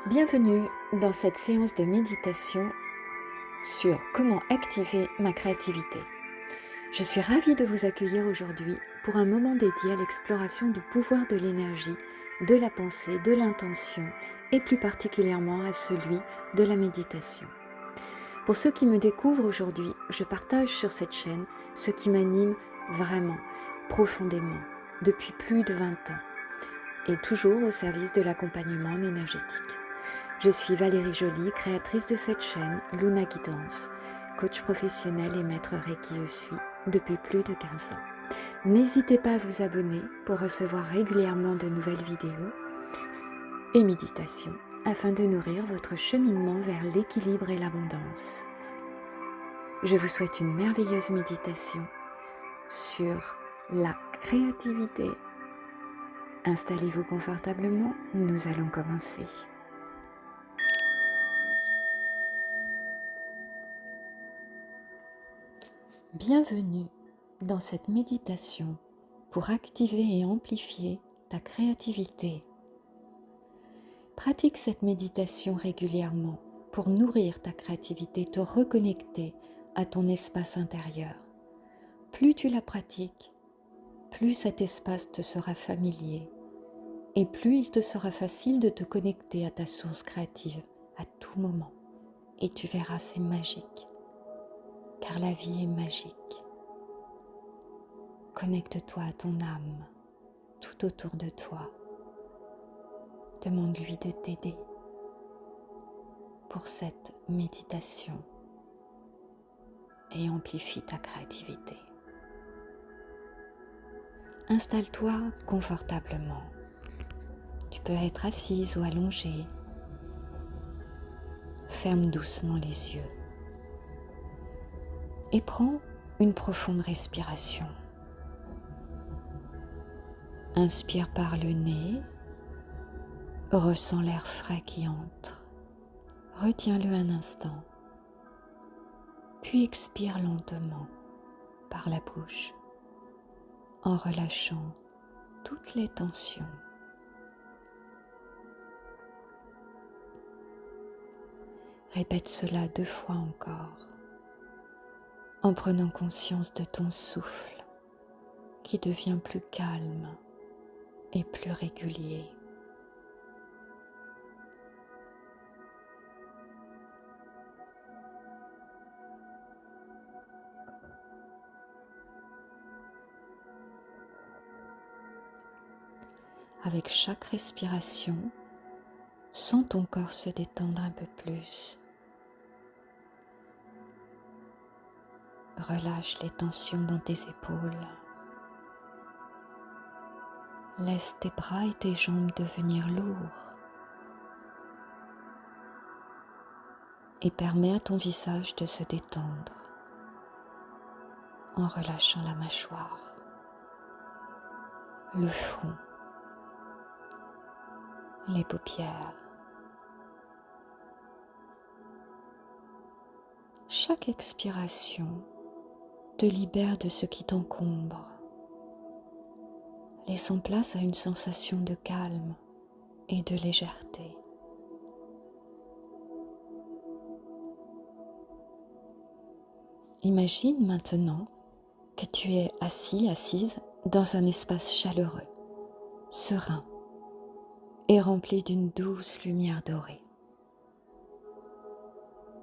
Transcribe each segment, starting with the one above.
Bienvenue dans cette séance de méditation sur comment activer ma créativité. Je suis ravie de vous accueillir aujourd'hui pour un moment dédié à l'exploration du pouvoir de l'énergie, de la pensée, de l'intention et plus particulièrement à celui de la méditation. Pour ceux qui me découvrent aujourd'hui, je partage sur cette chaîne ce qui m'anime vraiment, profondément, depuis plus de 20 ans et toujours au service de l'accompagnement énergétique. Je suis Valérie Joly, créatrice de cette chaîne Luna Guidance, coach professionnel et maître Reiki Usui depuis plus de 15 ans. N'hésitez pas à vous abonner pour recevoir régulièrement de nouvelles vidéos et méditations afin de nourrir votre cheminement vers l'équilibre et l'abondance. Je vous souhaite une merveilleuse méditation sur la créativité. Installez-vous confortablement, nous allons commencer. Bienvenue dans cette méditation pour activer et amplifier ta créativité. Pratique cette méditation régulièrement pour nourrir ta créativité, te reconnecter à ton espace intérieur. Plus tu la pratiques, plus cet espace te sera familier et plus il te sera facile de te connecter à ta source créative à tout moment. Et tu verras, c'est magique, car la vie est magique. Connecte-toi à ton âme, tout autour de toi. Demande-lui de t'aider pour cette méditation et amplifie ta créativité. Installe-toi confortablement. Tu peux être assise ou allongée. Ferme doucement les yeux et prends une profonde respiration. Inspire par le nez, ressens l'air frais qui entre. Retiens-le un instant, puis expire lentement par la bouche en relâchant toutes les tensions. Répète cela 2 fois encore, en prenant conscience de ton souffle qui devient plus calme et plus régulier. Avec chaque respiration, sens ton corps se détendre un peu plus. Relâche les tensions dans tes épaules. Laisse tes bras et tes jambes devenir lourds. Et permets à ton visage de se détendre en relâchant la mâchoire, le front, les paupières. Chaque expiration te libère de ce qui t'encombre, laissant place à une sensation de calme et de légèreté. Imagine maintenant que tu es assis, assise dans un espace chaleureux, serein et rempli d'une douce lumière dorée.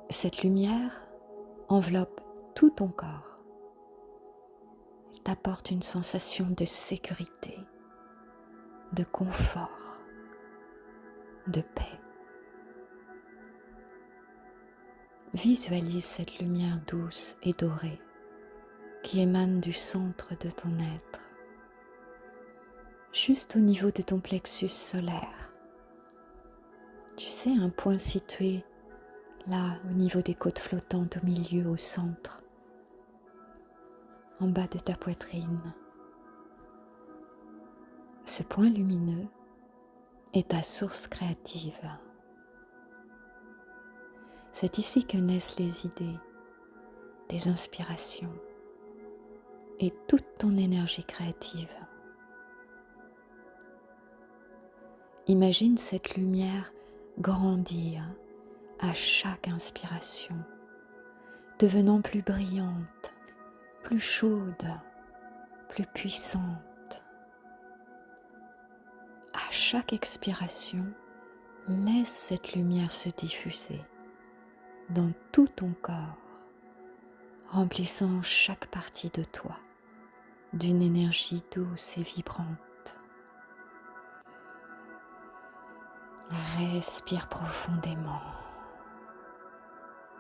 Cette lumière enveloppe tout ton corps. Elle t'apporte une sensation de sécurité, de confort, de paix. Visualise cette lumière douce et dorée qui émane du centre de ton être, juste au niveau de ton plexus solaire. Tu sais, un point situé là au niveau des côtes flottantes au milieu, au centre, en bas de ta poitrine. Ce point lumineux est ta source créative. C'est ici que naissent les idées, des inspirations et toute ton énergie créative. Imagine cette lumière grandir à chaque inspiration, devenant plus brillante, plus chaude, plus puissante. À chaque expiration, laisse cette lumière se diffuser dans tout ton corps, remplissant chaque partie de toi d'une énergie douce et vibrante. Respire profondément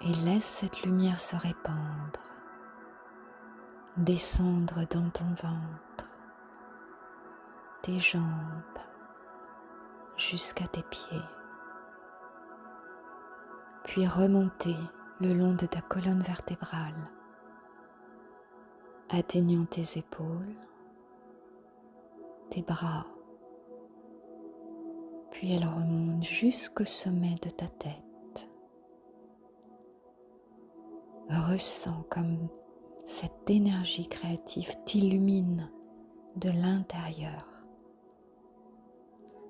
et laisse cette lumière se répandre, descendre dans ton ventre, tes jambes, jusqu'à tes pieds, puis remonter le long de ta colonne vertébrale, atteignant tes épaules, tes bras, puis elle remonte jusqu'au sommet de ta tête. Ressens comme cette énergie créative t'illumine de l'intérieur,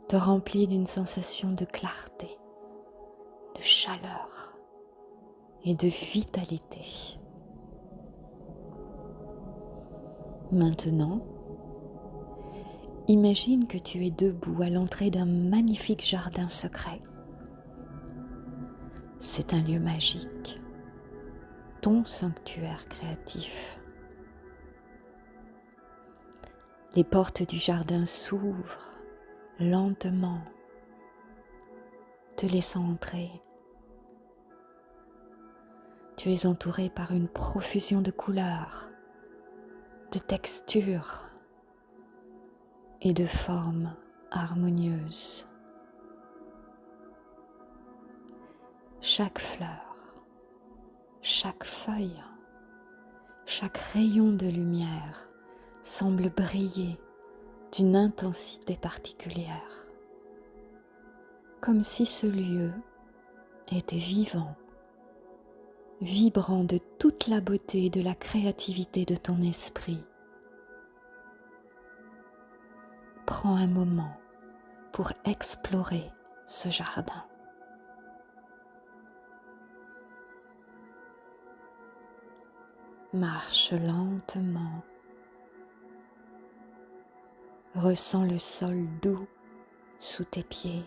te remplit d'une sensation de clarté, de chaleur et de vitalité. Maintenant, imagine que tu es debout à l'entrée d'un magnifique jardin secret. C'est un lieu magique, ton sanctuaire créatif. Les portes du jardin s'ouvrent lentement, te laissant entrer. Tu es entouré par une profusion de couleurs, de textures et de formes harmonieuses. Chaque fleur, chaque feuille, chaque rayon de lumière semble briller d'une intensité particulière, comme si ce lieu était vivant, vibrant de toute la beauté et de la créativité de ton esprit. Prends un moment pour explorer ce jardin. Marche lentement. Ressens le sol doux sous tes pieds.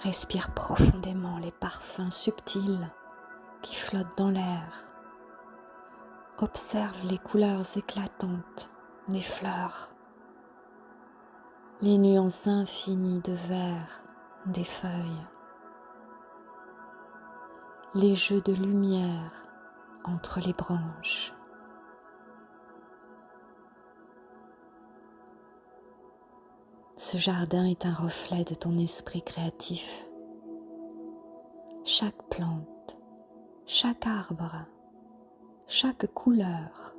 Respire profondément les parfums subtils qui flottent dans l'air. Observe les couleurs éclatantes des fleurs, les nuances infinies de vert des feuilles, les jeux de lumière entre les branches. Ce jardin est un reflet de ton esprit créatif. Chaque plante, chaque arbre, chaque couleur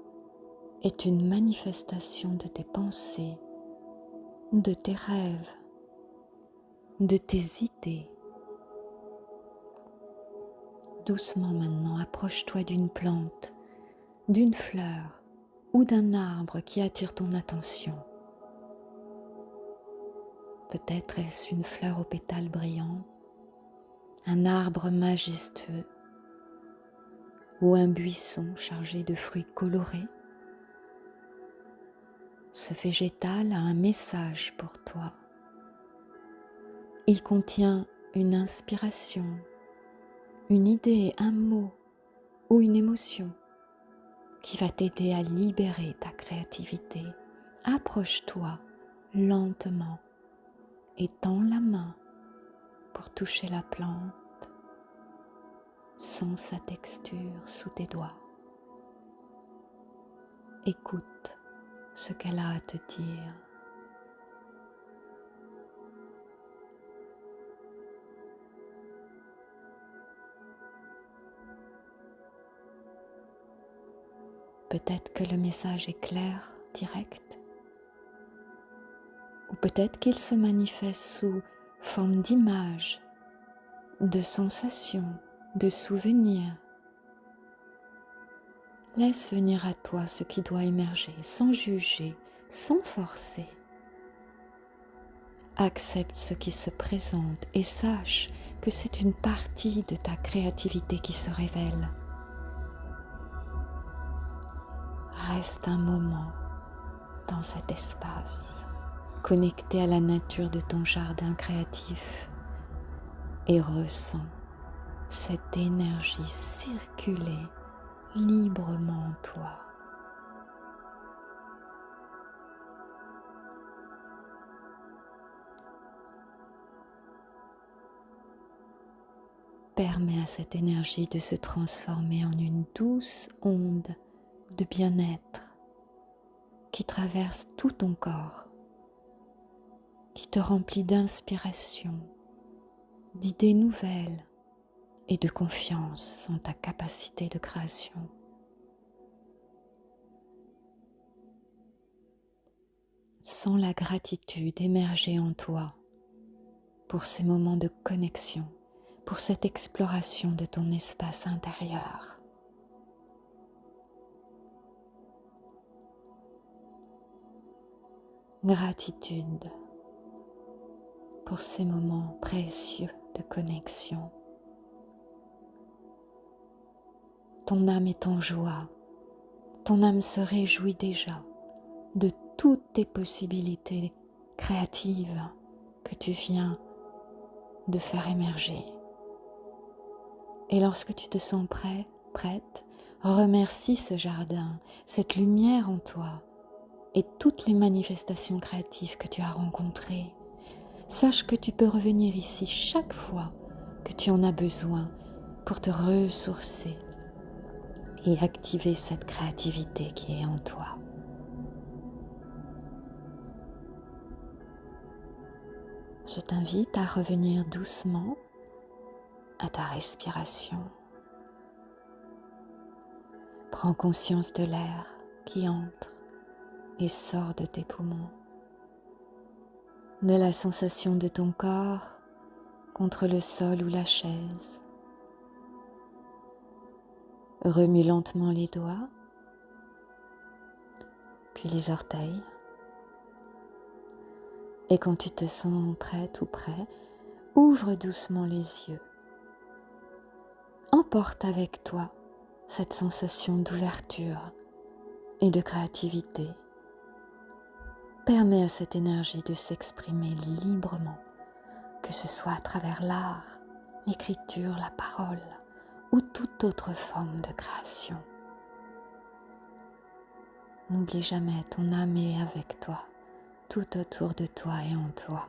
est une manifestation de tes pensées, de tes rêves, de tes idées. Doucement maintenant, approche-toi d'une plante, d'une fleur ou d'un arbre qui attire ton attention. Peut-être est-ce une fleur aux pétales brillants, un arbre majestueux ou un buisson chargé de fruits colorés. Ce végétal a un message pour toi. Il contient une inspiration, une idée, un mot ou une émotion qui va t'aider à libérer ta créativité. Approche-toi lentement et tends la main pour toucher la plante, sens sa texture sous tes doigts. Écoute ce qu'elle a à te dire. Peut-être que le message est clair, direct, ou peut-être qu'il se manifeste sous forme d'images, de sensations, de souvenirs. Laisse venir à toi ce qui doit émerger, sans juger, sans forcer. Accepte ce qui se présente et sache que c'est une partie de ta créativité qui se révèle. Reste un moment dans cet espace, connecté à la nature de ton jardin créatif et ressens cette énergie circuler librement en toi. Permets à cette énergie de se transformer en une douce onde de bien-être qui traverse tout ton corps, qui te remplit d'inspiration, d'idées nouvelles et de confiance en ta capacité de création. Sens la gratitude émerger en toi pour ces moments de connexion, pour cette exploration de ton espace intérieur. Gratitude pour ces moments précieux de connexion. Ton âme est en joie, ton âme se réjouit déjà de toutes tes possibilités créatives que tu viens de faire émerger. Et lorsque tu te sens prêt, prête, remercie ce jardin, cette lumière en toi et toutes les manifestations créatives que tu as rencontrées. Sache que tu peux revenir ici chaque fois que tu en as besoin pour te ressourcer et activer cette créativité qui est en toi. Je t'invite à revenir doucement à ta respiration. Prends conscience de l'air qui entre et sort de tes poumons, de la sensation de ton corps contre le sol ou la chaise. Remue lentement les doigts, puis les orteils. Et quand tu te sens prête ou prêt, ouvre doucement les yeux. Emporte avec toi cette sensation d'ouverture et de créativité. Permets à cette énergie de s'exprimer librement, que ce soit à travers l'art, l'écriture, la parole ou toute autre forme de création. N'oublie jamais, ton âme est avec toi, tout autour de toi et en toi.